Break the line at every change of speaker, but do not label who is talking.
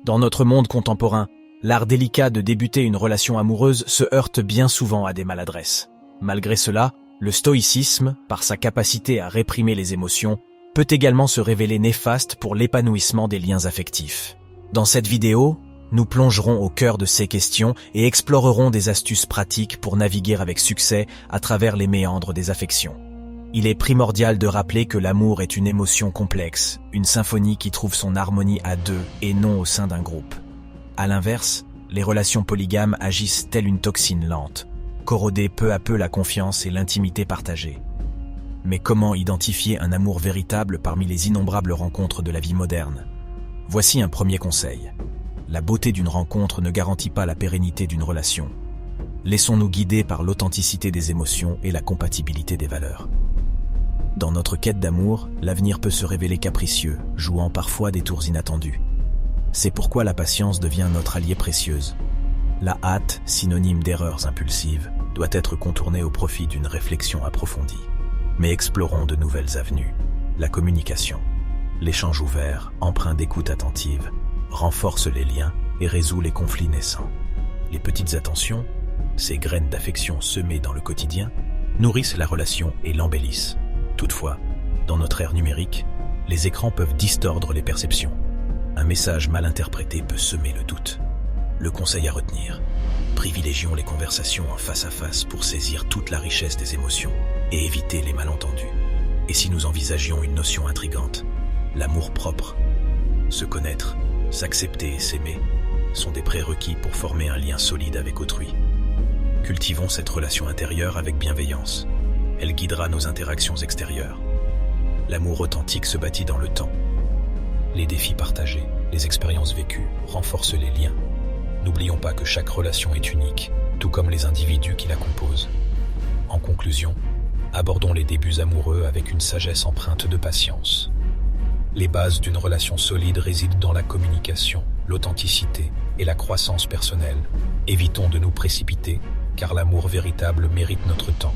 Dans notre monde contemporain, l'art délicat de débuter une relation amoureuse se heurte bien souvent à des maladresses. Malgré cela, le stoïcisme, par sa capacité à réprimer les émotions, peut également se révéler néfaste pour l'épanouissement des liens affectifs. Dans cette vidéo, nous plongerons au cœur de ces questions et explorerons des astuces pratiques pour naviguer avec succès à travers les méandres des affections. Il est primordial de rappeler que l'amour est une émotion complexe, une symphonie qui trouve son harmonie à deux et non au sein d'un groupe. À l'inverse, les relations polygames agissent telle une toxine lente, corroder peu à peu la confiance et l'intimité partagée. Mais comment identifier un amour véritable parmi les innombrables rencontres de la vie moderne? Voici un premier conseil. La beauté d'une rencontre ne garantit pas la pérennité d'une relation. Laissons-nous guider par l'authenticité des émotions et la compatibilité des valeurs. Dans notre quête d'amour, l'avenir peut se révéler capricieux, jouant parfois des tours inattendus. C'est pourquoi la patience devient notre allié précieuse. La hâte, synonyme d'erreurs impulsives, doit être contournée au profit d'une réflexion approfondie. Mais explorons de nouvelles avenues. La communication, l'échange ouvert, empreint d'écoute attentive, renforce les liens et résout les conflits naissants. Les petites attentions, ces graines d'affection semées dans le quotidien, nourrissent la relation et l'embellissent. Toutefois, dans notre ère numérique, les écrans peuvent distordre les perceptions. Un message mal interprété peut semer le doute. Le conseil à retenir: privilégions les conversations en face à face pour saisir toute la richesse des émotions et éviter les malentendus. Et si nous envisagions une notion intrigante, l'amour propre? Se connaître, s'accepter et s'aimer sont des prérequis pour former un lien solide avec autrui. Cultivons cette relation intérieure avec bienveillance. Elle guidera nos interactions extérieures. L'amour authentique se bâtit dans le temps. Les défis partagés, les expériences vécues renforcent les liens. N'oublions pas que chaque relation est unique, tout comme les individus qui la composent. En conclusion, abordons les débuts amoureux avec une sagesse empreinte de patience. Les bases d'une relation solide résident dans la communication, l'authenticité et la croissance personnelle. Évitons de nous précipiter, car l'amour véritable mérite notre temps.